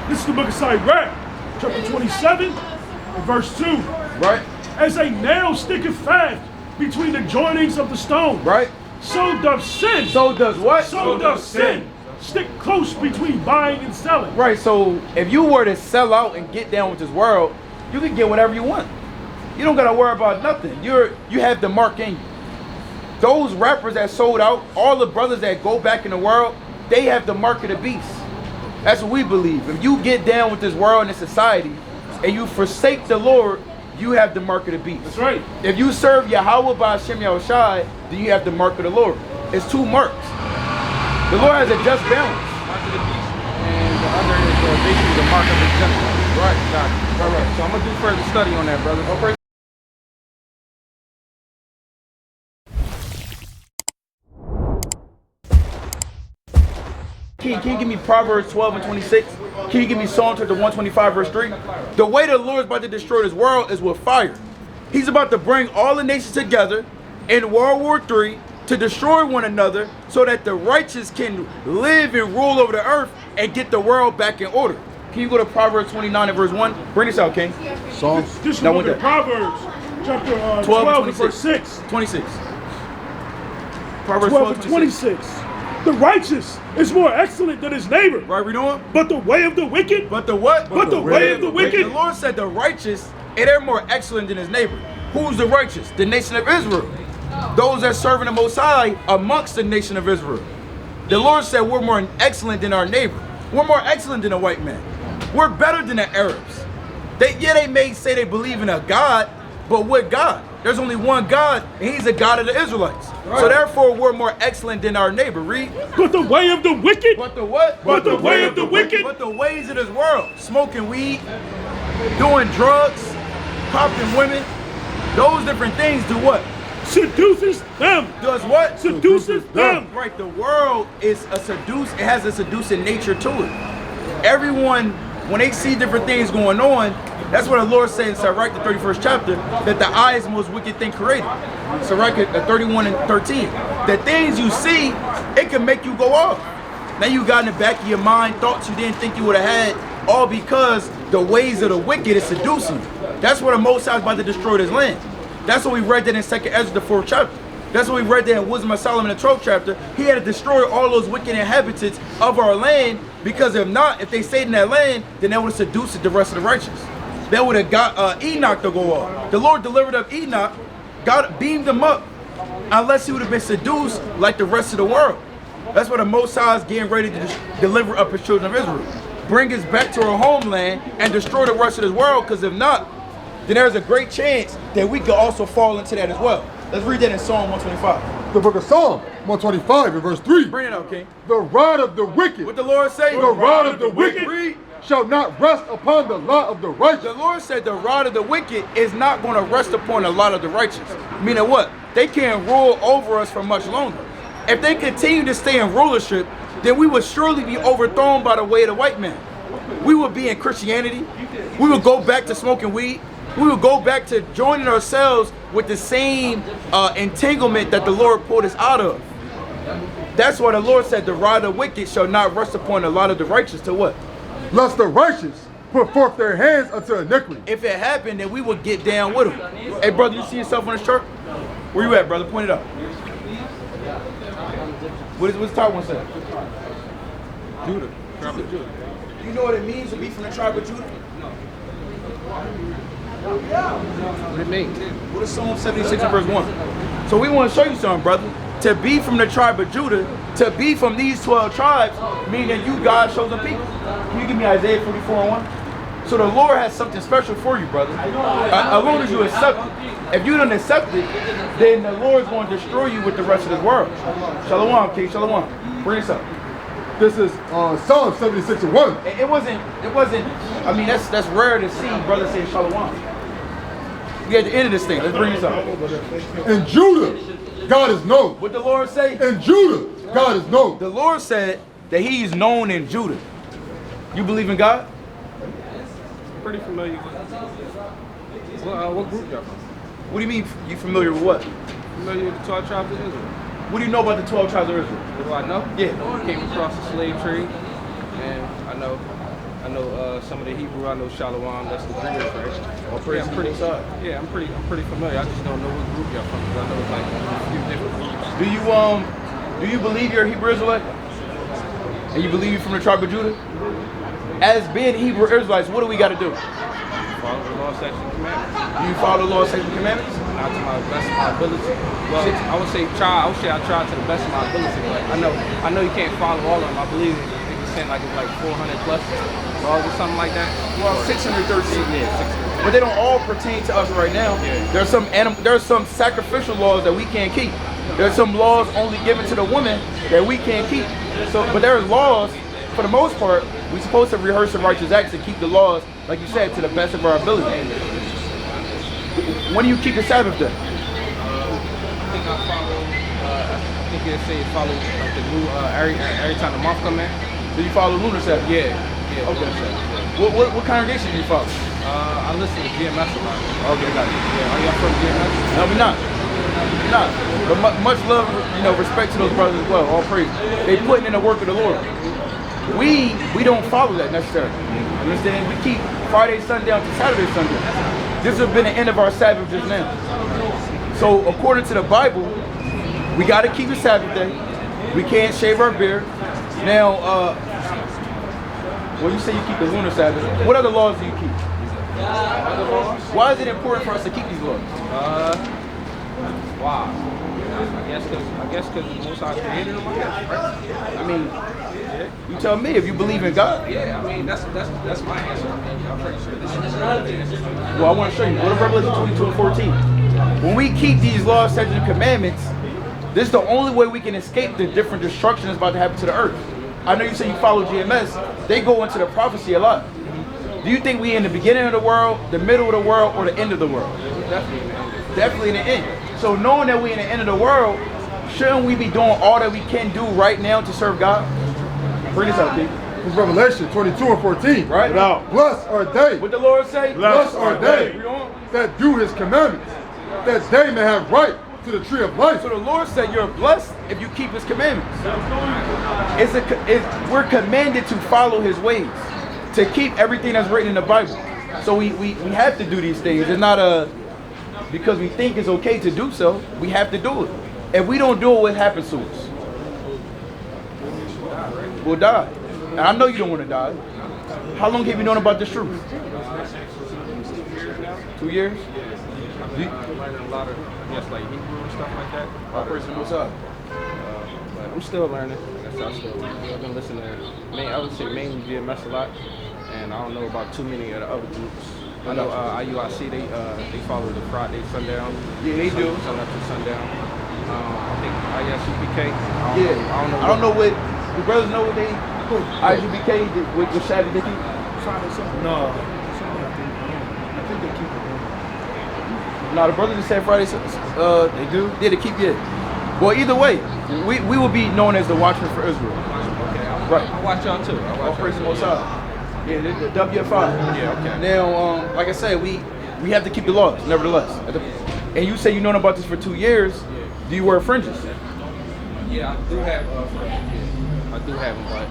This is the book of Sirach, chapter 27, and verse 2. Right. As a nail sticketh fast between the joinings of the stone. Right. So doth sin. So does what? So doth sin. Stick close between buying and selling. Right, so if you were to sell out and get down with this world, you can get whatever you want. You don't gotta worry about nothing. You have the mark in you. Those rappers that sold out, all the brothers that go back in the world, they have the mark of the beast. That's what we believe. If you get down with this world and this society and you forsake the Lord, you have the mark of the beast. That's right. If you serve Yahweh by Hashem Yahushai, then you have the mark of the Lord. It's two marks. The Lord has a just balance. Mark of the beast, and the other is basically the mark of the Gentile. Right, got it. All right. So I'm gonna do further study on that, brother. Okay. Can you give me Proverbs 12 and 26? Can you give me Psalm chapter 125 verse 3? The way the Lord is about to destroy this world is with fire. He's about to bring all the nations together in World War III to destroy one another so that the righteous can live and rule over the earth and get the world back in order. Can you go to Proverbs 29 and verse 1? Bring this out, King. Psalms. This is the Now book what of that? Proverbs, chapter 12 and verse 6. 26. Proverbs 12 and 26. The righteous is more excellent than his neighbor. Right, we doing? But the way of the wicked. But the what? But the way of the wicked. The Lord said the righteous, and they're more excellent than his neighbor. Who's the righteous? The nation of Israel. Those that serve in the Most High amongst the nation of Israel. The Lord said we're more excellent than our neighbor. We're more excellent than a white man. We're better than the Arabs. They may say they believe in a God, but what God? There's only one God, and he's the God of the Israelites. Right. So therefore, we're more excellent than our neighbor. Read. But the way of the wicked. But the what? But the way of the wicked. But the ways of this world. Smoking weed, doing drugs, popping women. Those different things do what? Seduces them. Does what? Seduces them. Right, the world is it has a seducing nature to it. Everyone, when they see different things going on, that's what the Lord said in Sirach, the 31st chapter, that the eye is the most wicked thing created. Sirach 31 and 13. The things you see, it can make you go off. Now you got in the back of your mind thoughts you didn't think you would have had, all because the ways of the wicked is seducing you. That's what the Most High is about to destroy this land. That's what we read that in 2nd Ezra, the 4th chapter. That's what we read there in Wisdom of Solomon, the 12th chapter. He had to destroy all those wicked inhabitants of our land, because if not, if they stayed in that land, then they would have seduced the rest of the righteous. They would have got Enoch to go off. The Lord delivered up Enoch, God beamed him up, unless he would have been seduced like the rest of the world. That's what the Most High is getting ready to deliver up his children of Israel. Bring us back to our homeland and destroy the rest of this world, because if not, then there's a great chance that we could also fall into that as well. Let's read that in Psalm 125. The book of Psalm 125 and verse 3. Bring it out, King. The rod of the wicked. What the Lord say? The rod of the wicked Read. shall not rest upon the lot of the righteous. The Lord said the rod of the wicked is not going to rest upon a lot of the righteous. Meaning what? They can't rule over us for much longer. If they continue to stay in rulership, then we would surely be overthrown by the way of the white man. We would be in Christianity. We would go back to smoking weed. We would go back to joining ourselves with the same entanglement that the Lord pulled us out of. That's why the Lord said the rod of the wicked shall not rest upon a lot of the righteous to what? Lest the righteous put forth their hands unto iniquity. If it happened, then we would get down with them. Hey, brother, you see yourself on this chart? Where you at, brother? Point it up. What's the top one say? Judah. Tribe of Judah. Do you know what it means to be from the tribe of Judah? What it means? What is Psalm 76 and verse 1? So we want to show you something, brother. To be from the tribe of Judah, to be from these 12 tribes, meaning that you God's chosen people. Can you give me Isaiah 44 and 1? So the Lord has something special for you, brother. As long as you accept it. If you don't accept it, then the Lord's going to destroy you with the rest of this world. Shalom, King. Shalom. Bring this up. This is Psalm 76 and 1. It wasn't, I mean, that's rare to see brothers say shalom. We at the end of this thing. Let's bring this up. In Judah, God is known. What the Lord say? In Judah, God is known. The Lord said that he is known in Judah. You believe in God? Pretty familiar with. Well, what group y'all from? What do you mean you familiar with what? Familiar with the 12 tribes of Israel. What do you know about the 12 tribes of Israel? What do I know? Yeah. Came across the slave trade, and I know I know some of the Hebrew. I know Shalom. That's the Greeks, right? All praise I'm pretty. to the Most High. Yeah, I'm pretty familiar. I just don't know what group y'all from. 'Cause I know it's like a few different groups. Do you believe you're a Hebrew Israelite? And you believe you're from the tribe of Judah? As being Hebrew Israelites, what do we got to do? Follow the law, statutes, and commandments. Do you follow the law, statutes, and commandments? Not to my best of my ability. Well, I would say I try to the best of my ability, but I know you can't follow all of them. I believe they can send like 400 plus laws or something like that. Well, 613. Yeah, 613. But they don't all pertain to us right now. Yeah. There's some sacrificial laws that we can't keep. There's some laws only given to the woman that we can't keep. So, but there's laws, for the most part, we're supposed to rehearse the righteous acts and keep the laws, like you said, to the best of our ability. When do you keep the Sabbath day? I think I follow. I think they say follow like the new every time the month come in. Do you follow lunar Sabbath? Yeah. Okay. What congregation do you follow? I listen to GMS a lot. Okay, got it. Yeah, are y'all from GMS? No, we're not. We're not. But much love, respect to those brothers as well. All praise. They putting in the work of the Lord. We don't follow that necessarily. Understand? We keep Friday sundown to Saturday sundown. This would have been the end of our Sabbath just now. So according to the Bible, we got to keep the Sabbath day. We can't shave our beard. Now, well, you say you keep the lunar Sabbath. What other laws do you keep? Other laws? Why is it important for us to keep these laws? Wow. I guess because the Most High created them, I guess, right? I mean, you tell me if you believe in God. Yeah, I mean, that's my answer. I mean, I'm pretty sure this is the answer. Well, I want to show you. Go to Revelation 22 and 14. When we keep these laws, statutes, and commandments, this is the only way we can escape the different destruction that's about to happen to the earth. I know you say you follow GMS. They go into the prophecy a lot. Do you think we in the beginning of the world, the middle of the world, or the end of the world? Definitely in the end. Definitely in the end. So knowing that we're in the end of the world, shouldn't we be doing all that we can do right now to serve God? Bring this up, Pete. It's Revelation 22 and 14. Right? Now, blessed are they. What the Lord say? Blessed are they Read on. that do his commandments, that they may have right to the tree of life. So the Lord said you're blessed if you keep his commandments. We're commanded to follow his ways, to keep everything that's written in the Bible. So we have to do these things. It's not because we think it's okay to do so. We have to do it. If we don't do it, what happens to us? We'll die. And I know you don't want to die. How long have you known about this truth? 2 years? I'm learning a lot of, like Hebrew and stuff like that. What's up? But I'm still learning. I've been listening to, I would say mainly GMS a lot, and I don't know about too many of the other groups. I know IUIC, they follow the Friday sundown. Yeah, they do. Sundown to sundown. I think ISUPK. I don't know what the brothers know what they ISUPK with Shabbat they keep. No. I think they keep it. No, the brothers just said Friday. They do. Yeah, they keep it. Well, either way, we will be known as the Watchmen for Israel. Okay, Right. I watch y'all too. All praise the Most High. Yeah, the WFI. Yeah, okay. Now, like I said, we have to keep the laws, nevertheless. And you say you known about this for 2 years. Do you wear fringes? Yeah, I do have I do have them, but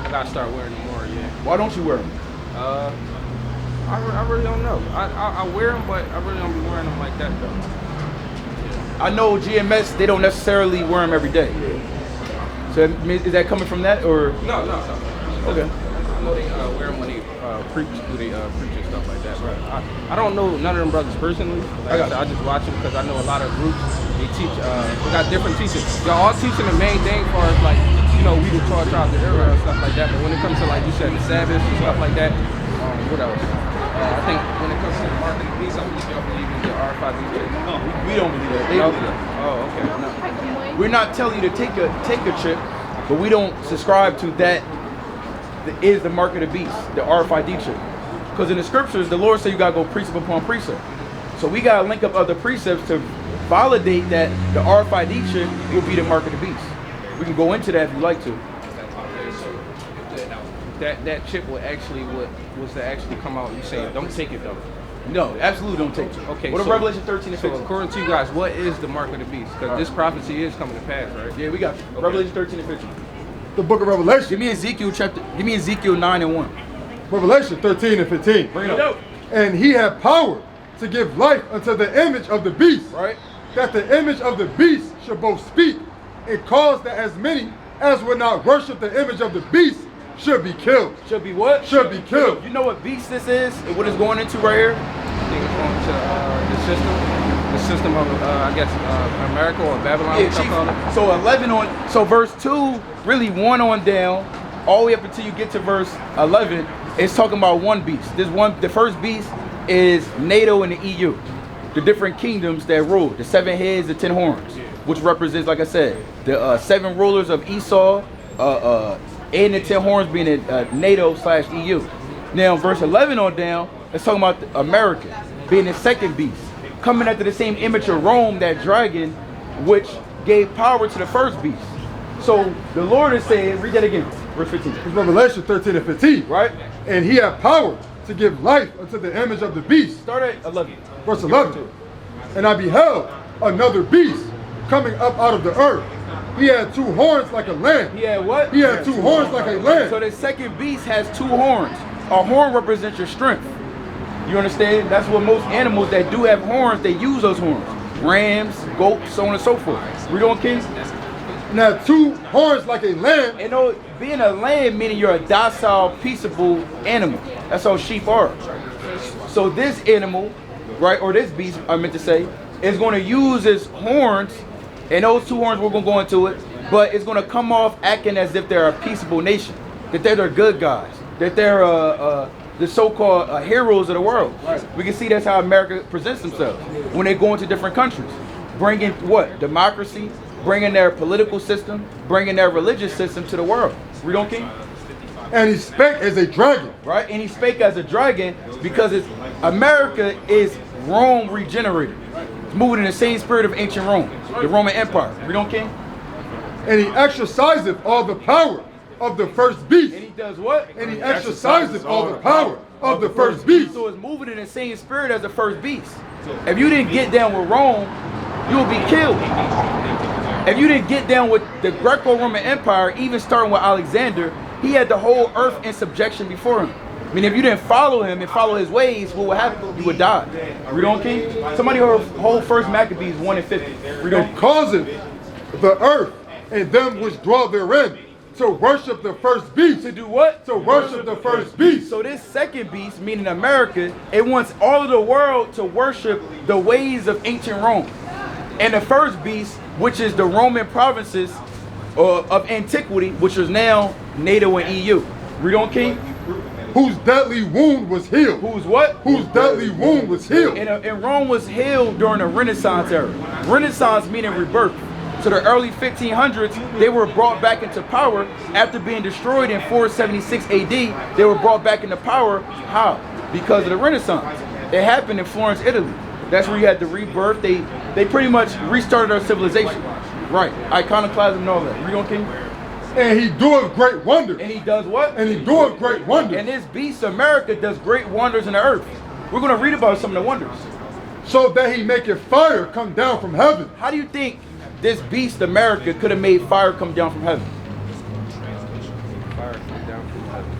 I gotta start wearing them more. Yeah. Why don't you wear them? I really don't know. I wear them, but I really don't be wearing them like that though. I know GMS, they don't necessarily wear them every day. So is that coming from that, or? No. Okay. I know they wear them when they preach and stuff like that. But I don't know none of them brothers personally. Like I just watch them because I know a lot of groups, they teach, we got different teachers. Y'all all teaching the main thing for us, like, we the 12 tribes of Israel and stuff like that. But when it comes to, like you said, the Sabbath and stuff like that, what else? I think when it comes to the mark of the beast, I believe y'all believe in the RFID. No, we don't believe that. They believe that. Oh, okay. No. We're not telling you to take a chip, but we don't subscribe to that is the mark of the beast, the RFID chip. Because in the scriptures, the Lord said you gotta go precept upon precept. So we gotta link up other precepts to validate that the RFID chip will be the mark of the beast. We can go into that if you like to. That chip was to actually come out. You say don't take it though. No, absolutely don't take it. Okay. What are Revelation 13 and 15? So according to you guys, what is the mark of the beast? Because this prophecy is coming to pass, right? Yeah, we got you. Okay. Revelation 13 and 15. The book of Revelation. Give me Ezekiel 9 and 1. Revelation 13 and 15. Bring it up. And he had power to give life unto the image of the beast. Right. That the image of the beast should both speak and cause that as many as would not worship the image of the beast should be killed. Should be what? Should be killed. You know what beast this is and what it's going into right here? I think it's going to the system of, I guess, America or Babylon. Yeah, what y'all call it. so 11 on, so verse 2, really 1 on down, all the way up until you get to verse 11, it's talking about one beast. The first beast is NATO and the EU, the different kingdoms that rule, the 7 heads, the 10 horns, which represents, like I said, the 7 rulers of Esau, and the 10 horns being NATO/EU. Now, verse 11 on down, it's talking about America being the second beast, coming after the same image of Rome, that dragon, which gave power to the first beast. So the Lord is saying, read that again, verse 15. It's Revelation 13 and 15. Right? And he had power to give life unto the image of the beast. Start at 11. Verse 11. And I beheld another beast coming up out of the earth. He had 2 horns like a lamb. He had what? He had 2 horns like a lamb. So the second beast has 2 horns. A horn represents your strength. You understand? That's what most animals that do have horns, they use those horns. Rams, goats, so on and so forth. Read on, King. And had 2 horns like a lamb. You know, being a lamb meaning you're a docile, peaceable animal. That's how sheep are. So this animal, right, or this beast, I meant to say, is going to use its horns, and those 2 horns, we're going to go into it, but it's going to come off acting as if they're a peaceable nation, that they're the good guys, that they're the so-called heroes of the world. Right. We can see that's how America presents themselves when they go into different countries, bringing what? Democracy, bringing their political system, bringing their religious system to the world. Read on, King. And he spake as a dragon. Right? And he spake as a dragon because America is Rome regenerated. It's moving in the same spirit of ancient Rome, the Roman Empire. Read on, King. And he exerciseth all the power of the first beast. And he does what? And he exerciseth all the power of the first beast. So it's moving in the same spirit as the first beast. If you didn't get down with Rome, you will be killed. If you didn't get down with the Greco-Roman Empire, even starting with Alexander, he had the whole earth in subjection before him. I mean, if you didn't follow him and follow his ways, what would happen? You would die. Read on, King. Somebody hold First Maccabees 1 and 50. Read on. And causeth the earth and them which dwell therein to worship the first beast. To do what? To worship the first beast. So this second beast, meaning America, it wants all of the world to worship the ways of ancient Rome. And the first beast, which is the Roman provinces of antiquity, which is now NATO and EU. Read on, King. Whose deadly wound was healed. Whose what? Whose deadly wound was healed. And Rome was healed during the Renaissance era. Renaissance meaning rebirth. So the early 1500s, they were brought back into power after being destroyed in 476 AD. They were brought back into power. How? Because of the Renaissance. It happened in Florence, Italy. That's where you had the rebirth. They pretty much restarted our civilization. Right. Iconoclasm and all that. Read on, King. And he doeth great wonders. And he does what? And he doeth great wonders. And this beast, America, does great wonders in the earth. We're going to read about some of the wonders. So that he maketh fire come down from heaven. How do you think this beast, America, could have made fire come down from heaven? Fire come down from heaven.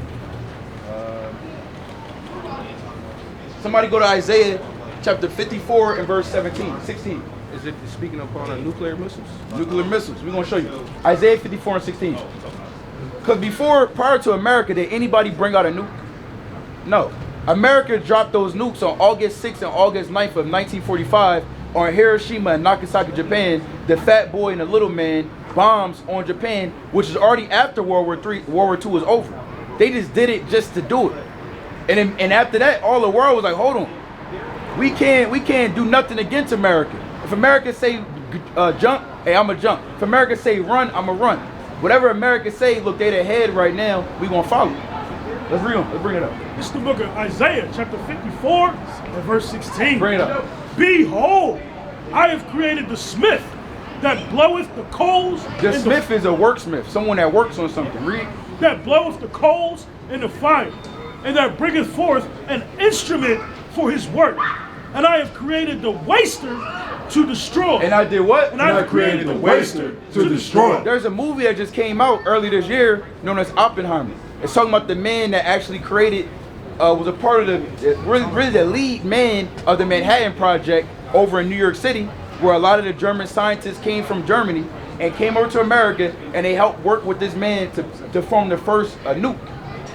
Somebody go to Isaiah chapter 54 and verse 16. Is it speaking upon nuclear missiles? Nuclear missiles. We're going to show you. Isaiah 54 and 16. Because prior to America, did anybody bring out a nuke? No. America dropped those nukes on August 6th and August 9th of 1945 on Hiroshima and Nagasaki, Japan. The fat boy and the little man bombs on Japan, which is already after World War II was over. They just did it just to do it. And after that, all the world was like, hold on. We can't do nothing against America. If America say jump, hey, I'ma jump. If America say run, I'ma run. Whatever America say, look, they the head right now, we gonna follow. Let's read them. Let's bring it up. This is the book of Isaiah, chapter 54, and verse 16. Bring it up. Behold, I have created the smith that bloweth the coals. The smith is a worksmith, someone that works on something. Read. That bloweth the coals in the fire, and that bringeth forth an instrument for his work. And I have created the waster to destroy. And I did what? And I have created the waster to destroy. There's a movie that just came out early this year known as Oppenheimer. It's talking about the man that actually created was a part of really the lead man of the Manhattan Project over in New York City, where a lot of the German scientists came from Germany and came over to America, and they helped work with this man to form the first nuke.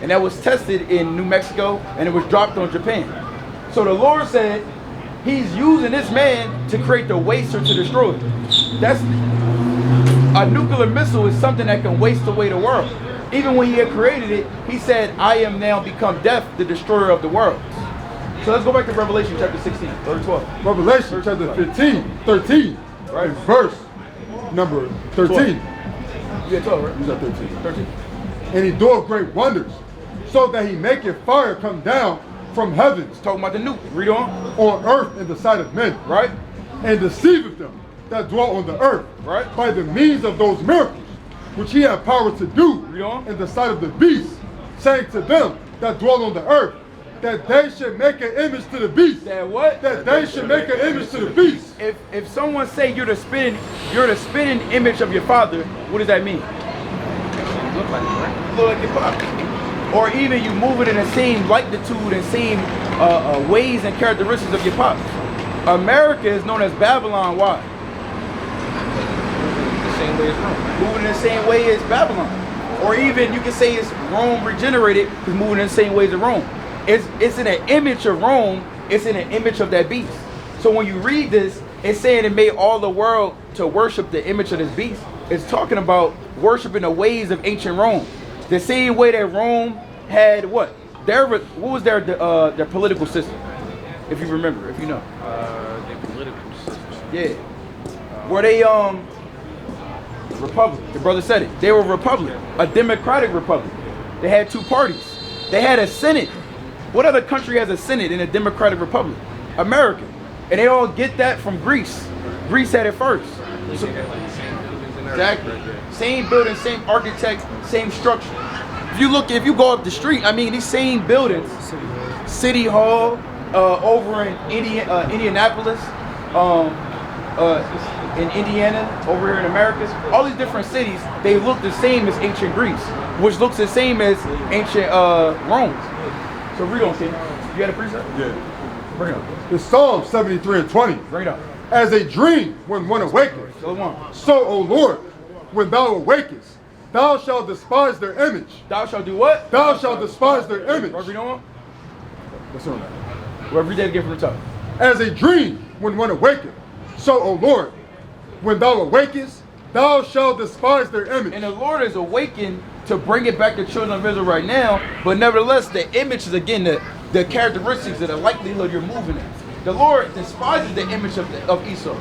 And that was tested in New Mexico, and it was dropped on Japan. So the Lord said he's using this man to create the waster to destroy it. That's a nuclear missile is something that can waste away the world. Even when he had created it, he said, I am now become death, the destroyer of the world. So let's go back to Revelation chapter 16, verse 12. Revelation chapter 15, 13, right? Verse number 13. 12. You got 12, right? You got 13. 13. And he doeth great wonders, so that he maketh fire come down from heavens Talking about the nuke. Read on. on earth in the sight of men, Right? and deceiveth them that dwell on the earth, Right. by the means of those miracles which he had power to do Read on. in the sight of the beast, saying to them that dwell on the earth, that they should make an image to the beast. That what? That they should make an image to the beast. If someone say you're the spinning image of your father, what does that mean? Look like it, right? Look like your father. Or even you move it in the same likenitude and same ways and characteristics of your pops. America is known as Babylon. Why? The same way as Rome. Moving in the same way as Babylon. Or even you can say it's Rome regenerated because moving in the same ways as Rome. It's in an image of Rome. It's in an image of that beast. So when you read this, it's saying it made all the world to worship the image of this beast. It's talking about worshiping the ways of ancient Rome. The same way that Rome had what? What was their political system? If you remember, if you know. Their political system. Yeah. Were they republic? The brother said it. They were a republic, a democratic republic. They had two parties. They had a senate. What other country has a senate in a democratic republic? America. And they all get that from Greece. Greece had it first. So, exactly. Same building, same architect, same structure. If you go up the street, I mean, these same buildings, City Hall, over in Indianapolis, in Indiana, over here in America, all these different cities, they look the same as ancient Greece, which looks the same as ancient Rome. So read on, King. You got a precept? Yeah. Bring it up. It's Psalm 73 and 20. Bring it up. As a dream when one awakens, So one. so, O Lord, when thou awakest, thou shalt despise their image. Thou shalt do what? Thou shalt despise their image. Read on. What's on that? Well, read that again from the top. As a dream when one awaketh, so, O Lord, when thou awakest, thou shalt despise their image. And the Lord is awakened to bring it back to children of Israel right now, but nevertheless, the image is again the characteristics of the likelihood you're moving in. The Lord despises the image of Esau.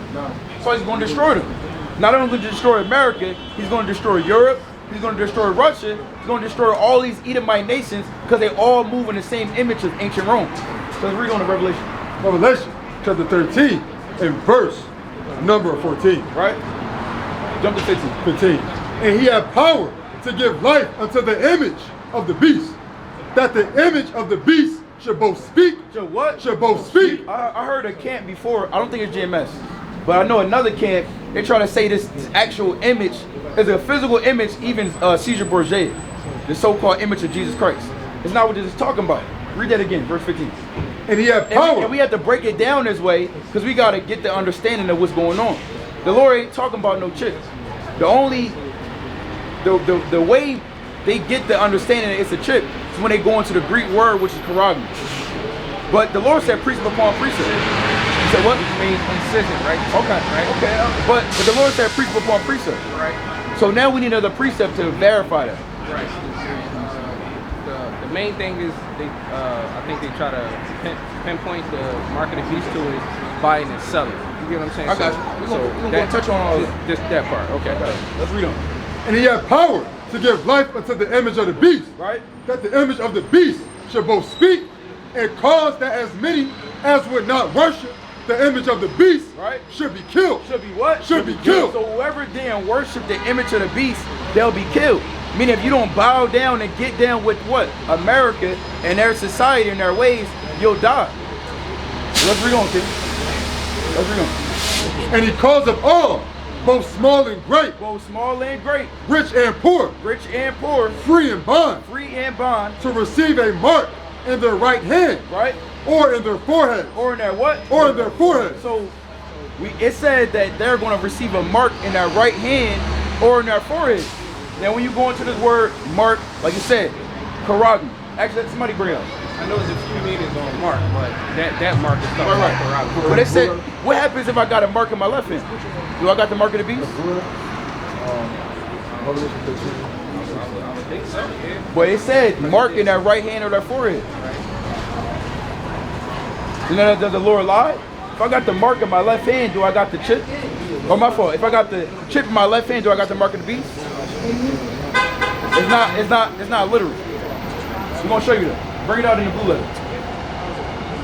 So he's going to destroy them. Not only to destroy America, he's going to destroy Europe, he's going to destroy Russia, he's going to destroy all these Edomite nations because they all move in the same image of ancient Rome. So let's read on to Revelation. Revelation chapter 13 and verse number 14. Right? Jump to 15. 15. And he had power to give life unto the image of the beast, that the image of the beast should both speak. So what? Should both speak. I heard a camp before. I don't think it's GMS, but I know another camp. They try to say this actual image is a physical image. Even Caesar Borgia, the so-called image of Jesus Christ. It's not what this is talking about. Read that again, verse 15. And he had power. And we have to break it down this way because we got to get the understanding of what's going on. The Lord ain't talking about no chicks. The way they get the understanding that it's a chip is when they go into the Greek word, which is karagma. But the Lord said precept upon precept. He said what? Which means incision, right? Okay, Right? okay. But the Lord said precept upon precept. Right. So now we need another precept to verify that. Right. The main thing is I think they try to pinpoint the mark of the beast to is buying and selling. You get what I'm saying? I got you. We're going to touch on all that. Just that part. Okay. Let's read on. And he had power to give life unto the image of the beast, Right? that the image of the beast should both speak and cause that as many as would not worship the image of the beast, Right. should be killed. Should be what? Should be killed. So whoever didn't worship the image of the beast, they'll be killed. Meaning if you don't bow down and get down with what? America and their society and their ways, you'll die. So let's read on, King. Let's read on. And he caused of all, both small and great, Both small and great, rich and poor, rich and poor, free and bond, free and bond, to receive a mark in their right hand, right? or in their forehead, Or in their what? or in their forehead. So it said that they're going to receive a mark in their right hand or in their forehead. Now when you go into this word mark, like you said, karagim. Actually, let somebody bring it up. I know there's a few meanings on mark, but that mark is talking Right. about karate. But it said, what happens if I got a mark in my left hand? Do I got the mark of the beast? I would think so, yeah. But it said mark in their right hand or their forehead. You know, does the Lord lie? If I got the mark in my left hand, do I got the chip? Or my fault. If I got the chip in my left hand, do I got the mark of the beast? It's not literal. I'm gonna show you that. Bring it out in the blue letter.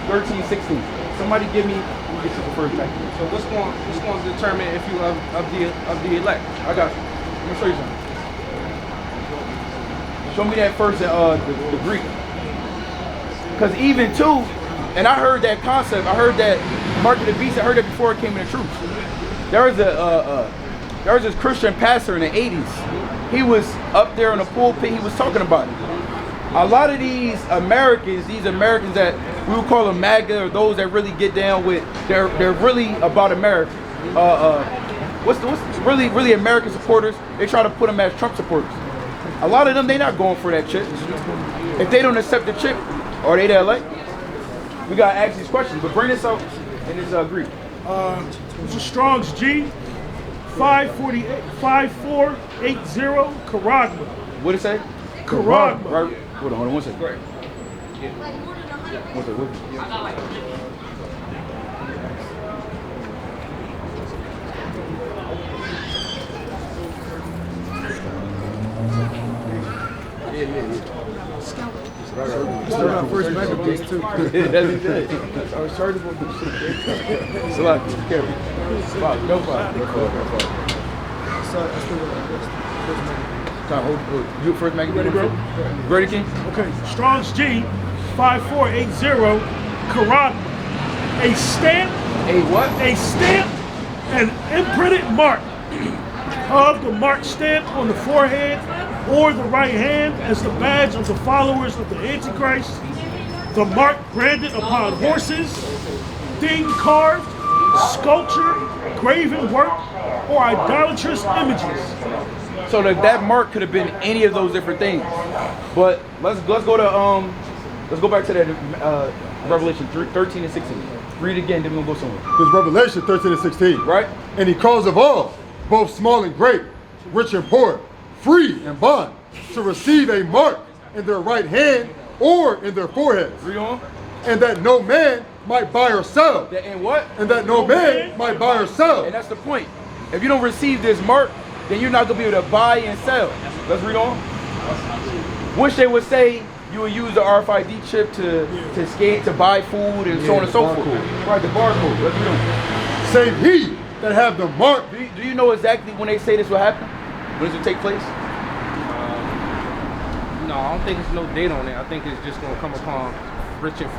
13, 16. Somebody give me. Let me get you the first back. So what's going to determine if you of the elect? I got you. Let me show you something. Show me that first, the Greek. Because even too, and I heard that concept. I heard that mark of the beast. I heard it before it came into truth. There was this Christian pastor in the 80s. He was up there in the pulpit. He was talking about it. A lot of these Americans that we would call them MAGA, or those that really get down with, they're really about America. What's really American supporters? They try to put them as Trump supporters. A lot of them, they not going for that chip. If they don't accept the chip, are they the elect? We gotta ask these questions. But bring this out in this Greek. It's a Strong's G 5480 Karagma. What it say? Karagma. Right. Hold on 1 second. One second. Start out first back up these two. That's what he said. I was sorry about this shit. Salak, careful. No problem. Time, hold. You first, Maggie. Ready, bro? Ready, King? Okay, Strong's G 5480 Karagma. A stamp, A what? a stamp, an imprinted mark of the mark stamp on the forehead or the right hand as the badge of the followers of the Antichrist. The mark branded upon horses, thing carved, sculpture, graven work, or idolatrous images. So that mark could have been any of those different things. But let's go to let's go back to that Revelation 13 and 16. Read it again, then we'll go somewhere. There's Revelation 13 and 16. Right? And he calls of all, both small and great, rich and poor, free and bond, to receive a mark in their right hand or in their foreheads. Read on. And that no man might buy or sell. And what? And that no man might buy or sell. And that's the point. If you don't receive this mark, then you're not gonna be able to buy and sell. Let's read on. Wish they would say you would use the RFID chip to scan, to buy food and so on and so forth. Right, the barcode. Let's read on. Save he that have the mark. Do you know exactly when they say this will happen? When this will take place? No, I don't think there's no date on it. I think it's just going to come upon rich and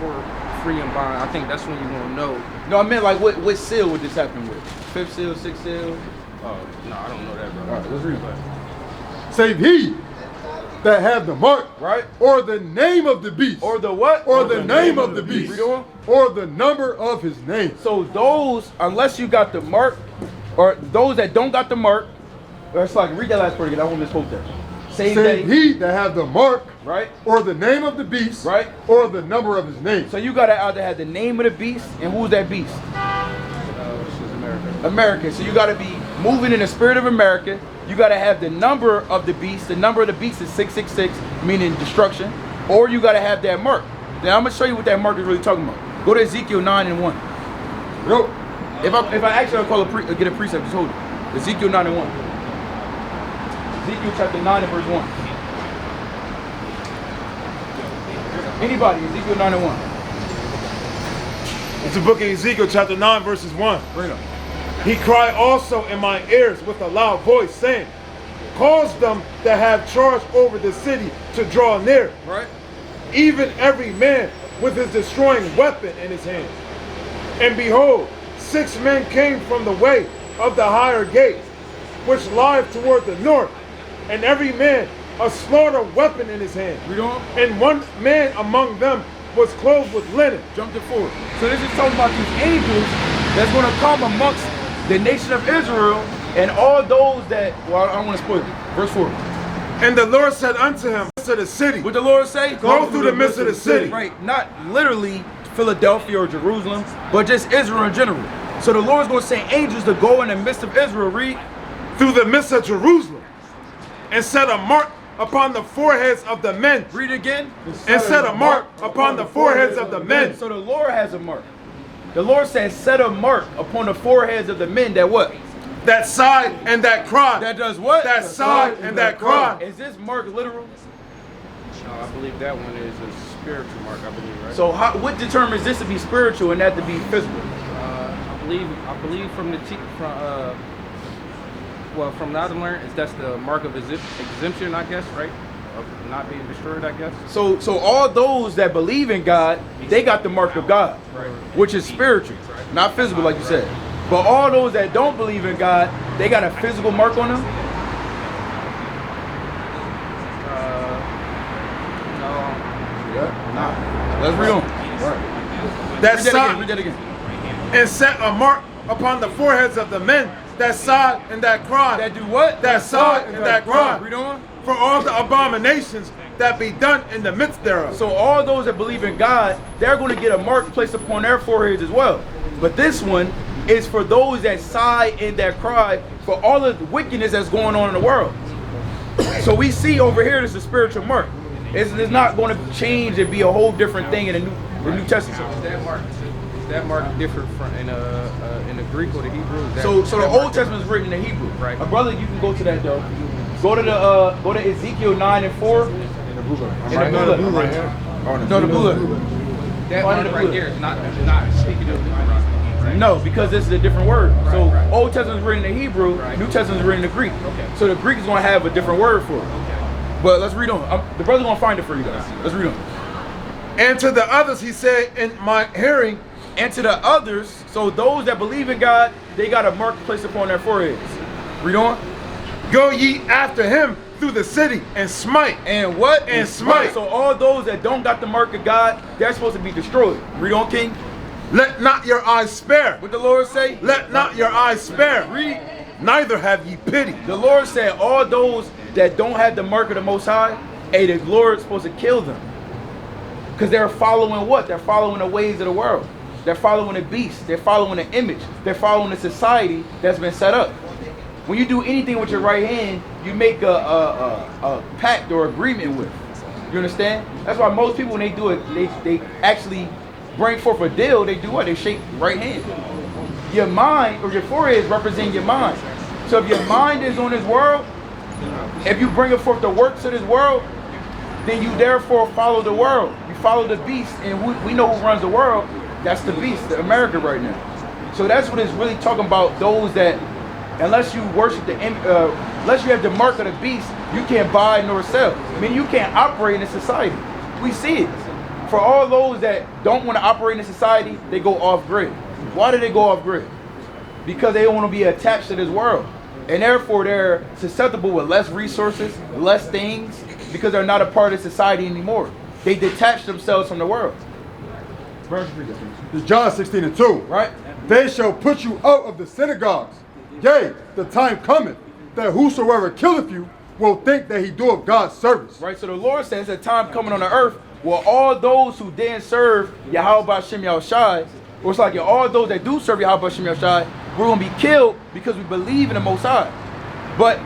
free and bond. I think that's when you're going to know. No, I meant like what seal would this happen with? 5th seal, 6th seal? Oh, no, I don't know that, bro. All right, let's read it. Save he that have the mark. Right? Or the name of the beast. Or the what? Or the name of the beast. Read on. Or the number of his name. So those, unless you got the mark, or those that don't got the mark, it's like, read that last part again, I won't misquote that. Save he that have the mark, right? Or the name of the beast, right? Or the number of his name. So you gotta either have the name of the beast, and who's that beast? This is America. America. So you gotta be moving in the spirit of America. You gotta have the number of the beast. The number of the beast is 666, meaning destruction. Or you gotta have that mark. Now I'm gonna show you what that mark is really talking about. Go to Ezekiel 9 and 1. Yo. If I actually call get a precept, just hold it. Ezekiel 9 and 1. Ezekiel chapter 9 and verse 1. Anybody, Ezekiel 9 and 1. It's the book of Ezekiel chapter 9 verses 1. Bring it up. He cried also in my ears with a loud voice, saying, cause them that have charge over the city to draw near. Right. Even every man with his destroying weapon in his hand. And behold, 6 men came from the way of the higher gate, which lieth toward the north, and every man a slaughter weapon in his hand. Read on. And one man among them was clothed with linen. Jump to 4. So this is talking about these angels that's going to come amongst the nation of Israel and all those that, well, I don't want to spoil it. Verse 4. And the Lord said unto him, to the city, What the Lord say? go through the midst of the city. Right, not literally Philadelphia or Jerusalem, but just Israel in general. So the Lord's going to send angels to go in the midst of Israel, read. Through the midst of Jerusalem, and set a mark upon the foreheads of the men. Read again. And set a mark upon the foreheads of the men. So the Lord has a mark. The Lord says, set a mark upon the foreheads of the men that what? That sighed and that cried. That does what? That sighed and that cried. Is this mark literal? No, I believe that one is a spiritual mark, I believe, right? So what determines this to be spiritual and that to be physical? I believe from the from what I've learned is that's the mark of exemption, I guess, right? Of not being destroyed, I guess. So all those that believe in God, they got the mark of God, Right. which is spiritual, not physical, like you said. But all those that don't believe in God, they got a physical mark on them. No. Nah. Let's read on. That Read sighed that again. and set a mark upon the foreheads of the men. That sighed and that cried. That do what? That sighed and that cried. Read on. For all the abominations that be done in the midst thereof. So all those that believe in God, they're going to get a mark placed upon their foreheads as well. But this one is for those that sigh and that cry for all of the wickedness that's going on in the world. So we see over here, this is a spiritual mark. It's not going to change and be a whole different thing in the New Testament. Is that mark different from in the Greek or the Hebrew? So the Old Testament is written in the Hebrew. Right. Brother, you can go to that though. Go to Ezekiel 9 and 4. In the blue book. No, the blue book. That mark right there is not speaking of the right? No, because this is a different word. So right. Old Testament is written in Hebrew, New Testament is written in Greek. Okay. So the Greek is going to have a different word for it. But let's read on. The brother's going to find it for you guys. Let's read on. And to the others he said in my hearing, And to the others, so those that believe in God, they got a mark placed upon their foreheads. Read on. go ye after him through the city and smite. And what? And smite. So all those that don't got the mark of God, they're supposed to be destroyed. Read on, King. Let not your eyes spare. What the Lord say? Let not your eyes spare. Read. Neither have ye pity. The Lord said all those that don't have the mark of the Most High, hey, the Lord is supposed to kill them. Because they're following what? They're following the ways of the world. They're following the beast. They're following the image. They're following the society that's been set up. When you do anything with your right hand, you make a pact or agreement with. You understand? That's why most people, when they do it, they actually bring forth a deal. They do what? They shake right hand. Your mind or your forehead represent your mind. So if your mind is on this world, if you bring forth the works of this world, then you therefore follow the world. You follow the beast, and we know who runs the world. That's the beast, the America right now. So that's what it's really talking about. Those that, unless you worship unless you have the mark of the beast, you can't buy nor sell. I mean, you can't operate in a society. We see it. For all those that don't want to operate in a society, they go off grid. Why do they go off grid? Because they don't want to be attached to this world. And therefore they're susceptible with less resources, less things, because they're not a part of society anymore. They detach themselves from the world. It's John 16:2. Right? They shall put you out of the synagogues. Yea, the time cometh that whosoever killeth you will think that he doeth God's service. Right? So the Lord says a time coming on the earth where all those who didn't serve Yahweh Shem Yahushai, or it's like all those that do serve Yahweh Shem Yahushai, we're going to be killed because we believe in the Most High. But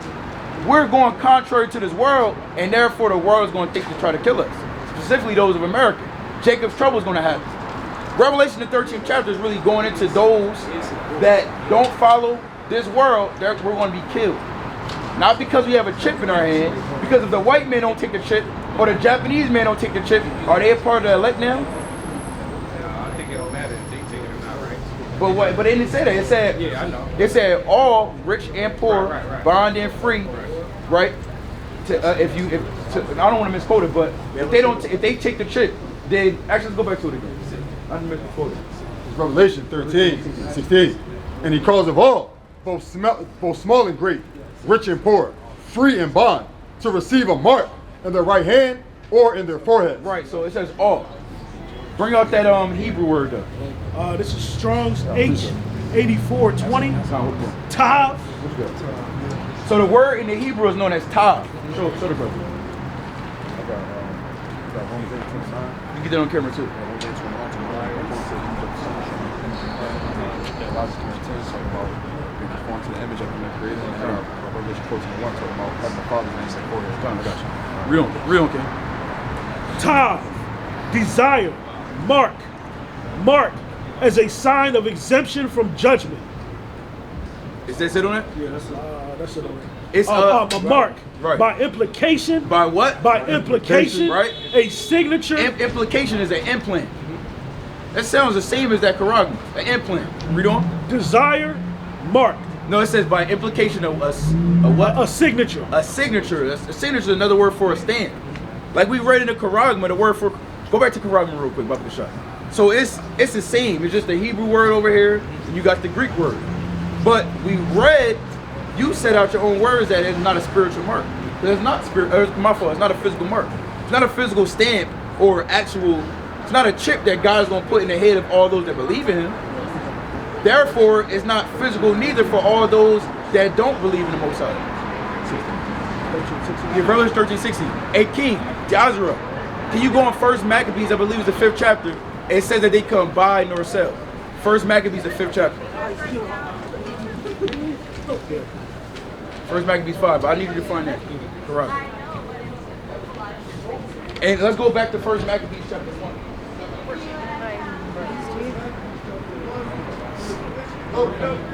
we're going contrary to this world, and therefore the world is going to think to try to kill us. Specifically those of America. Jacob's trouble is going to happen. Revelation, the 13th chapter, is really going into those that don't follow this world. We're going to be killed. Not because we have a chip in our hand, because if the white man don't take the chip, or the Japanese man don't take the chip, are they a part of the elect now? I think it don't matter if they take it or not, right? But they didn't say that. It said, Yeah, I know. It said all, rich and poor, Right. bond and free, right? I don't want to misquote it, but if they take the chip, then actually let's go back to it again. I didn't misquote it. It's Revelation 13:16. And he calls of all, both small and great, rich and poor, free and bond, to receive a mark in their right hand or in their forehead. Right, so it says all. Bring out that Hebrew word though. This is Strong's H8420. Tav. So the word in the Hebrew is known as tav. Show the brother. You get that on camera too. To the image of him that created him, and Revelation 14:1 talking about having the Father's name set forth his time. I got you. Real okay. Tav, desire, mark, mark as a sign of exemption from judgment. Is that it on it? Yeah, that's it. It's a mark. Right. By implication. By what? By implication. Right. A signature. Implication is an implant. That sounds the same as that karagma. An implant. Read on. Desire, mark. No, it says by implication of a what? A signature. A signature. A signature is another word for a stamp. Like we read in the karagma, the word for, go back to karagma real quick, Baba Shah. So it's the same. It's just the Hebrew word over here, and you got the Greek word. But we read, you set out your own words that it's not a spiritual mark. It's not my fault. It's not a physical mark. It's not a physical stamp or actual. It's not a chip that God is going to put in the head of all those that believe in Him. Therefore, it's not physical neither for all those that don't believe in the Most High. Yeah, Revelation 13:16. A king, Jazra. Can you go on 1 Maccabees? I believe it's the 5th chapter. It says that they come buy nor sell. 1 Maccabees, the 5th chapter. 1 Maccabees 5. But I need you to find that. Correct. And let's go back to 1 Maccabees chapter 1.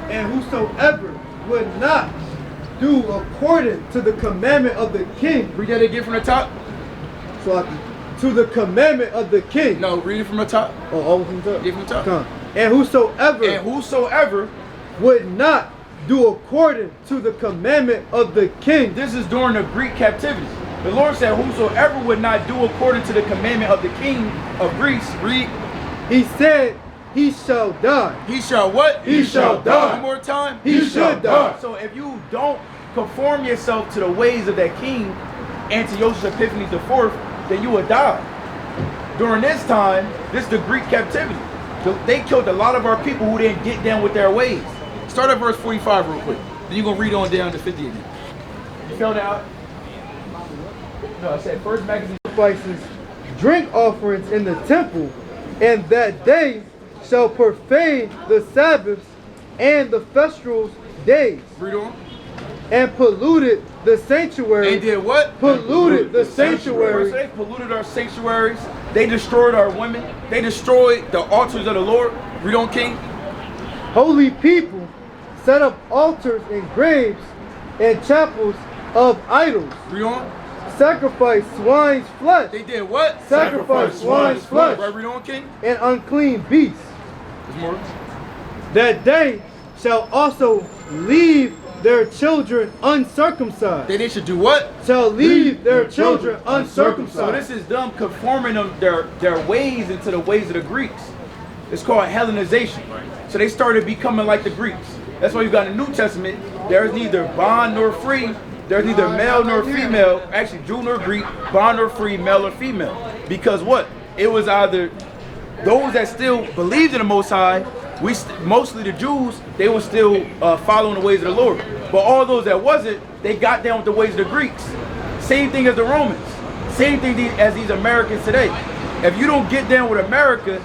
And whosoever would not do according to the commandment of the king. Read that again from the top. To the commandment of the king. No, read it from the top. Oh, all from the top? Read it from the top. Come. And whosoever would not do according to the commandment of the king. This is during the Greek captivity. The Lord said, whosoever would not do according to the commandment of the king of Greece, read. He said, he shall die. He shall what? He shall die. One more time. He shall die. So if you don't conform yourself to the ways of that king, Antiochus Epiphanes IV, then you will die. During this time, this is the Greek captivity. They killed a lot of our people who didn't get down with their ways. Start at verse 45 real quick. Then you're going to read on down to 50 again. You fell out? No, I said first magazine. Sacrifices, drink offerings in the temple, and that day shall profane the Sabbaths and the festivals days. Read on. And polluted the sanctuary. And did what? Polluted the sanctuary. They polluted our sanctuaries. They destroyed our women. They destroyed the altars of the Lord. Read on, King. Holy people set up altars and graves and chapels of idols. Read on. Sacrifice swine's flesh. They did what? Sacrifice swine's flesh. Right, read on, King. And unclean beasts. There's more. That they shall also leave their children uncircumcised. They should do what? Shall leave their children uncircumcised. So this is them conforming them their ways into the ways of the Greeks. It's called Hellenization. So they started becoming like the Greeks. That's why you got in the New Testament, there's neither bond nor free, there's neither male nor female, actually Jew nor Greek, bond or free, male or female. Because what? It was either those that still believed in the Most High, mostly the Jews, they were still following the ways of the Lord. But all those that wasn't, they got down with the ways of the Greeks. Same thing as the Romans. Same thing as these Americans today. If you don't get down with America,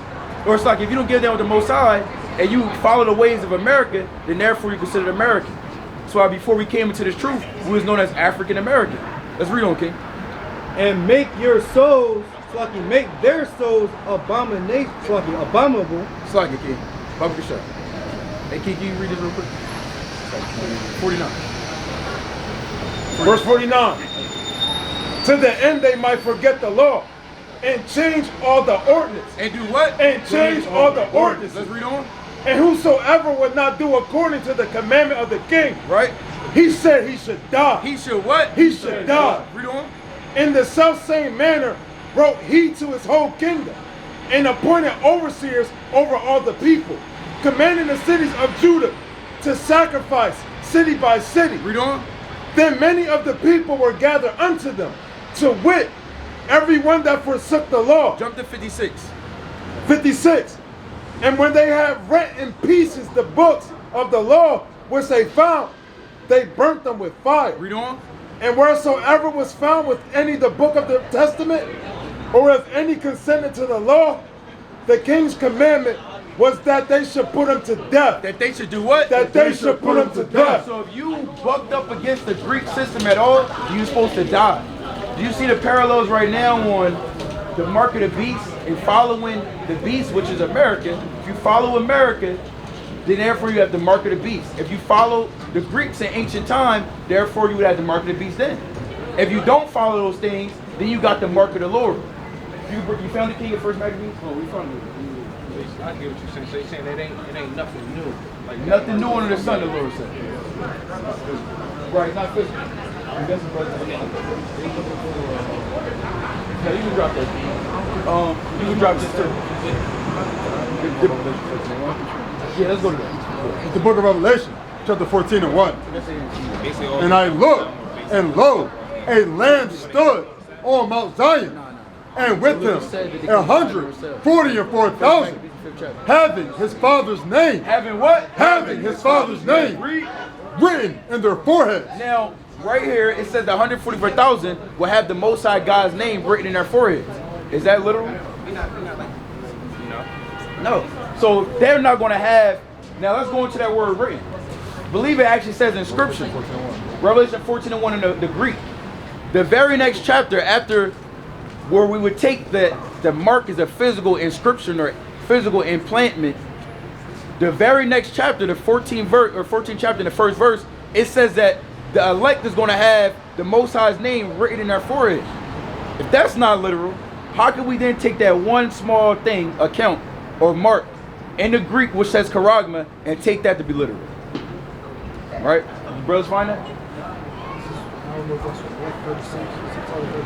or it's like if you don't get down with the Most High, and you follow the ways of America, then therefore you're considered American. That's why before we came into this truth, we was known as African American. Let's read on, King. And make your souls, make their souls abominable. Slug it, King. Baba Kashab. Hey, King, can you read this real quick? 49. Verse 49. To the end they might forget the law and change all the ordinance. And do what? And change all the ordinances. Let's read on. And whosoever would not do according to the commandment of the king, right? He said he should die. He should what? He should die. Read on. In the self-same manner wrote he to his whole kingdom, and appointed overseers over all the people, commanding the cities of Judah to sacrifice city by city. Read on. Then many of the people were gathered unto them, to wit, everyone that forsook the law. Jump to 56. 56. And when they had rent in pieces the books of the law which they found, they burnt them with fire. Read on. And wheresoever was found with any the book of the testament, or if any consented to the law, the king's commandment was that they should put him to death. That they should do what? That they should put him to death. So if you bucked up against the Greek system at all, you're supposed to die. Do you see the parallels right now on the mark of the beast and following the beast, which is America? If you follow America, then therefore you have the mark of the beast. If you follow the Greeks in ancient time, therefore you would have the mark of the beast then. If you don't follow those things, then you got the mark of the Lord. You found the king of First Maccabees? Oh, we found it. I get what you're saying. So you're saying it ain't nothing new. Like Nothing new under the sun, the Lord said. Right, not physical. Yeah, you can drop that. You can drop this too. Yeah, let's go to that. It's the book of Revelation, chapter 14 and 1. And I looked, and lo, a lamb stood on Mount Zion, and with him 144,000, having his father's name. Having what? Having his father's name written in their foreheads. Now, right here, it says the 144,000 will have the Most High God's name written in their foreheads. Is that literal? No. So they're not going to have. Now let's go into that word written. Believe it actually says in Scripture. Revelation 14 and 1 in the Greek. The very next chapter after where we would take the mark as a physical inscription or physical implantment. The very next chapter, the 14th chapter in the first verse, it says that the elect is going to have the Most High's name written in their forehead. If that's not literal, how can we then take that one small thing, account or mark in the Greek which says charagma, and take that to be literal? Right? You brothers find that? I don't know if that's 36. It's all 36.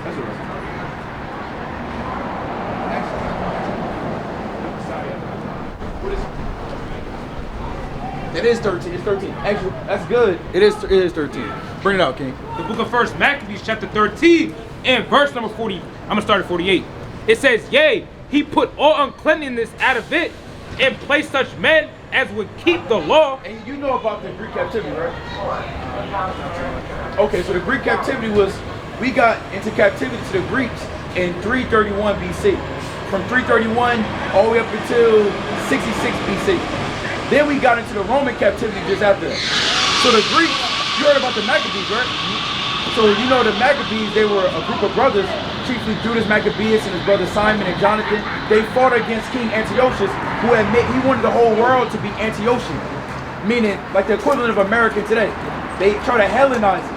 That's right. It is 13. It's 13. Actually, that's good. It is 13. Bring it out, King. The book of First Maccabees, chapter 13, and verse number 40. I'm gonna start at 48. It says, "Yea, he put all uncleanness out of it, and placed such men as would keep the law." And you know about the Greek captivity, right? Okay, so the Greek captivity was, we got into captivity to the Greeks in 331 BC. From 331 all the way up until 66 BC. Then we got into the Roman captivity just after that. So the Greeks, you heard about the Maccabees, right? So you know the Maccabees, they were a group of brothers, chiefly Judas Maccabeus and his brother Simon and Jonathan. They fought against King Antiochus, who he wanted the whole world to be Antiochian, meaning like the equivalent of America today. They try to Hellenize us.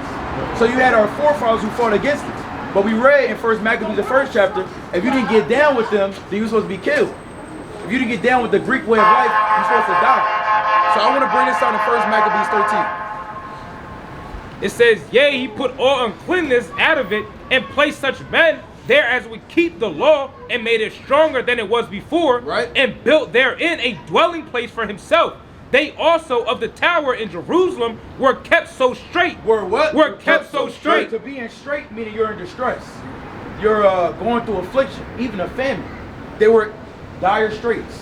So you had our forefathers who fought against us. But we read in First Maccabees, the first chapter, if you didn't get down with them, then you were supposed to be killed. If you didn't get down with the Greek way of life, you're supposed to die. So I want to bring this out in First Maccabees 13. It says, "Yea, he put all uncleanness out of it, and placed such men there as would keep the law, and made it stronger than it was before, Right. and built therein a dwelling place for himself. They also of the tower in Jerusalem were kept so straight." Were what? Were kept so straight. To be in straight meaning you're in distress. You're going through affliction, even a famine. They were dire straits.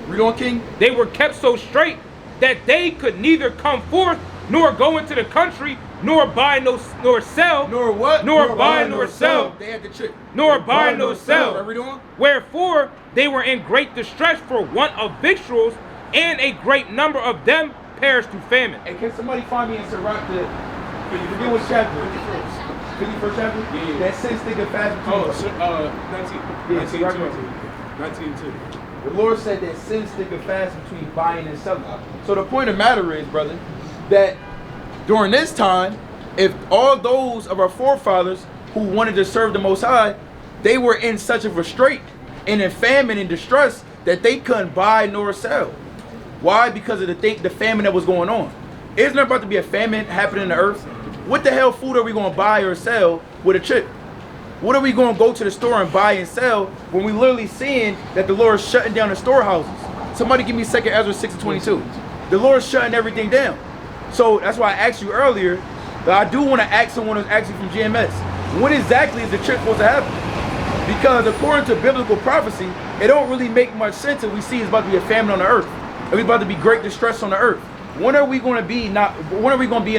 Read on, King. They were kept so straight that they could neither come forth nor go into the country, nor buy nor sell, Nor what? Nor buy nor sell, They had the trick. nor buy nor sell. Read on. Wherefore they were in great distress for want of victuals, and a great number of them perished through famine. Hey, can somebody find me in Sirach the, you forget what chapter? 51st chapter? Yeah. That sin sticketh fast between us. 19 too. The Lord said that sin sticketh fast between buying and selling. So the point of the matter is, brother, that during this time, if all those of our forefathers who wanted to serve the Most High, they were in such a restraint and in famine and distress that they couldn't buy nor sell. Why? Because of the famine that was going on. Isn't there about to be a famine happening in the earth? What the hell food are we going to buy or sell with a chip? What are we going to go to the store and buy and sell when we literally seeing that the Lord is shutting down the storehouses? Somebody give me 2 Ezra 6:22. The Lord is shutting everything down. So that's why I asked you earlier, that I do want to ask someone who's actually from GMS, when exactly is the trip supposed to happen? Because according to biblical prophecy, it don't really make much sense if we see it's about to be a famine on the earth. If it's about to be great distress on the earth. When are we going to be in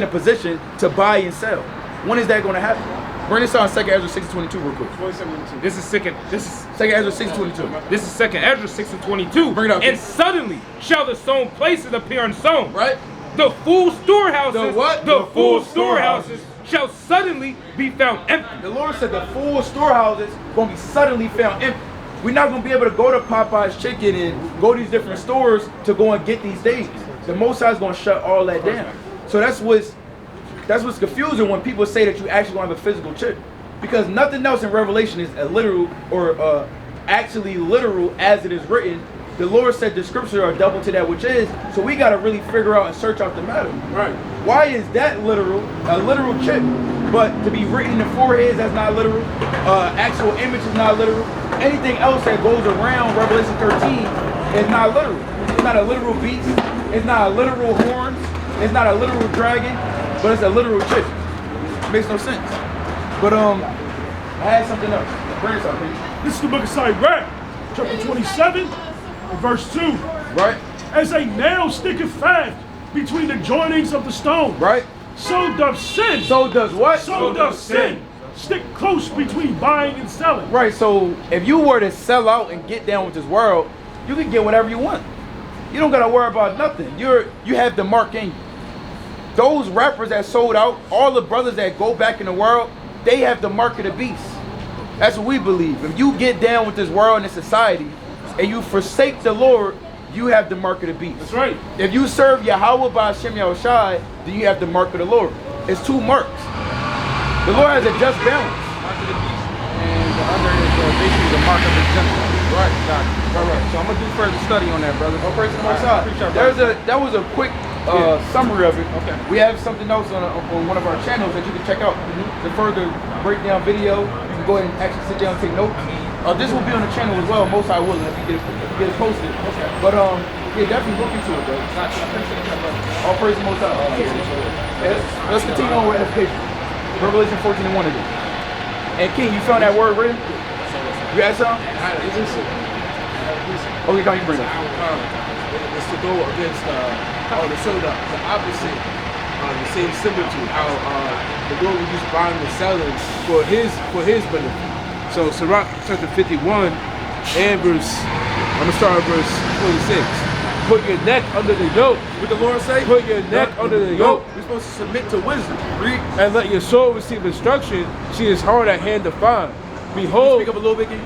a position to buy and sell? When is that going to happen? Bring this on 2 Ezra 6:22 real quick. This is 2 Ezra 6:22. This is 2 Ezra 6:22. Bring it up. And suddenly shall the sown places appear unsown. Right? The full storehouses. The what? The full storehouses shall suddenly be found empty. The Lord said the full storehouses going to be suddenly found empty. We're not going to be able to go to Popeye's Chicken and go to these different stores to go and get these things. The Most High is going to shut all that down. So that's what's confusing when people say that you actually going to have a physical chip. Because nothing else in Revelation is a literal or actually literal as it is written. The Lord said the scriptures are double to that which is. So we got to really figure out and search out the matter. Right. Why is that literal, a literal chip? But to be written in the foreheads, that's not literal. Actual image is not literal. Anything else that goes around Revelation 13 is not literal. It's not a literal beast. It's not a literal horns. It's not a literal dragon. But it's a literal chip. It makes no sense. But I had something else. Bring this up, please. This is the book of Sirach, chapter 27, and verse 2. Right? As a nail sticketh fast between the joinings of the stone. Right? So doth sin. So does what? So doth sin. Stick close between buying and selling. Right, so if you were to sell out and get down with this world, you can get whatever you want. You don't gotta worry about nothing. You have the mark in you. Those rappers that sold out, all the brothers that go back in the world, they have the mark of the beast. That's what we believe. If you get down with this world and this society, and you forsake the Lord, you have the mark of the beast. That's right. If you serve Yahweh by Hashem Yahushai, then you have the mark of the Lord. It's two marks. The Lord has a just balance. Mark of the beast, and the other is basically the mark of the Gentile. Right. Right. So I'm gonna do further study on that, brother. Oh, praise the Most All right, High. appreciate it, That was a quick summary of it. Okay. We have something else on one of our channels that you can check out. The further breakdown video, you can go ahead and actually sit down and take notes. This will be on the channel as well, most I will, if you get it posted. Okay. But yeah, definitely look into it, bro. All praise the Most High. Let's continue on with edification. Revelation 14 and 1 again. And King, you found that word written? You had some? Okay, come you bring it. It's to go against to show the opposite, the same similitude, how the Lord would use buying and selling for his benefit. So Sirach chapter 51 and I'm gonna start at verse 26. Put your neck under the yoke. What the Lord say? Put your neck under the yoke. We're supposed to submit to wisdom. Read. And let your soul receive instruction. She is hard at hand to find. Behold, Speak up a little bit, King.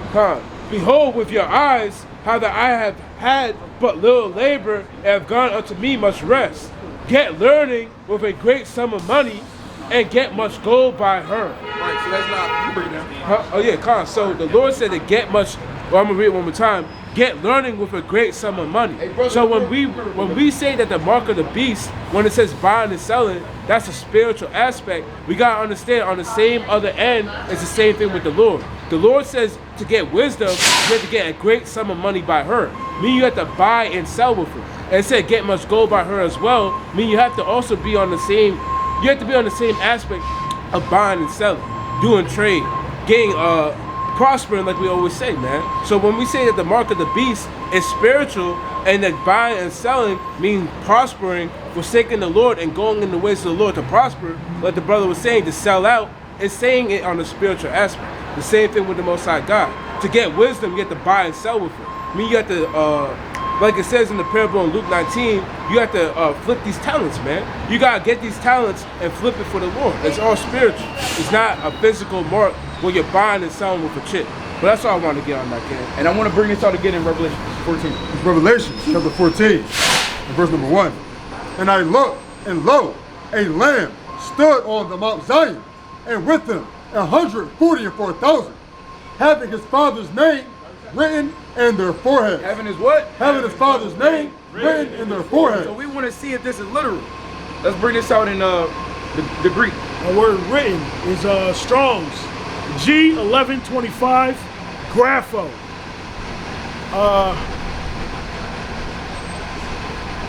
Behold with your eyes how that I have had but little labor and have gone unto me much rest. Get learning with a great sum of money and get much gold by her. Right, so that's not, you bring it down. Oh yeah, Con. So the Lord said to get much, well, I'm gonna read it one more time. Get learning with a great sum of money. Hey, brother, So when we say that the mark of the beast, when it says buying and selling, that's a spiritual aspect. We gotta understand on the same other end, it's the same thing with the Lord. The Lord says to get wisdom, you have to get a great sum of money by her. Meaning you have to buy and sell with her. And it said get much gold by her as well. Meaning you have to also be on the same, you have to be on the same aspect of buying and selling, doing trade, getting prospering, like we always say, man. So when we say that the mark of the beast is spiritual and that buying and selling means prospering, forsaking the Lord and going in the ways of the Lord to prosper, like the brother was saying, to sell out, is saying it on the spiritual aspect. The same thing with the Most High God. To get wisdom, you have to buy and sell with it. I mean, you have to, like it says in the parable in Luke 19, you have to flip these talents, man. You gotta get these talents and flip it for the Lord. It's all spiritual. It's not a physical mark where you're buying and selling with a chip. But that's all I want to get on that, kid. And I want to bring this out again in Revelation 14. Revelation chapter 14, and verse number 1. And I looked, and lo, a lamb stood on the Mount Zion, and with him 144,000, having his father's name written in their foreheads. Having his what? Having his father's name written in their foreheads. So we want to see if this is literal. Let's bring this out in the Greek. The word written is Strong's G1125 grapho.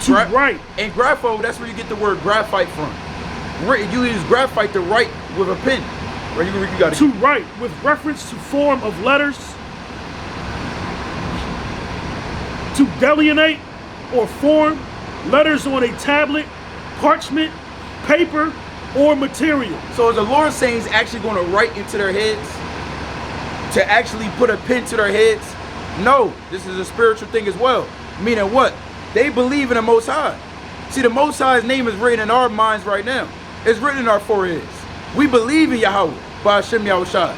To write. And grapho, that's where you get the word graphite from. You use graphite to write with a pen. Right, you got it. To write with reference to form of letters. To delineate or form letters on a tablet, parchment, paper, or material. So is the Lord saying he's actually going to write into their heads? To actually put a pen to their heads? No, this is a spiritual thing as well. Meaning what? They believe in the Most High. See, the Most High's name is written in our minds right now. It's written in our foreheads. We believe in Yahweh, by Hashem Yahushua.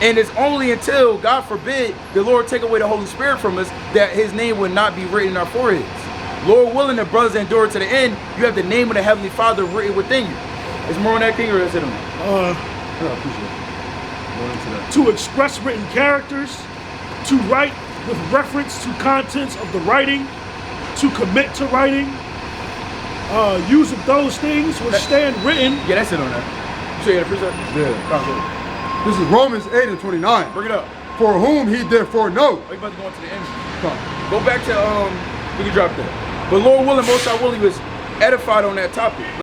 And it's only until, God forbid, the Lord take away the Holy Spirit from us that his name will not be written in our foreheads. Lord willing, the brothers endure to the end, you have the name of the Heavenly Father written within you. Is more on that, King, or is it on that? I appreciate it. More into that. To express written characters. To write with reference to contents of the writing. To commit to writing. Use of those things which stand written. Yeah, that's it on that. You say that, appreciate it? Yeah. This is Romans 8 and 29. Bring it up. For whom he did foreknow. Oh, you about to go into the end. Go back to, we can drop that. But Lord willing, Most High willing, was edified on that topic.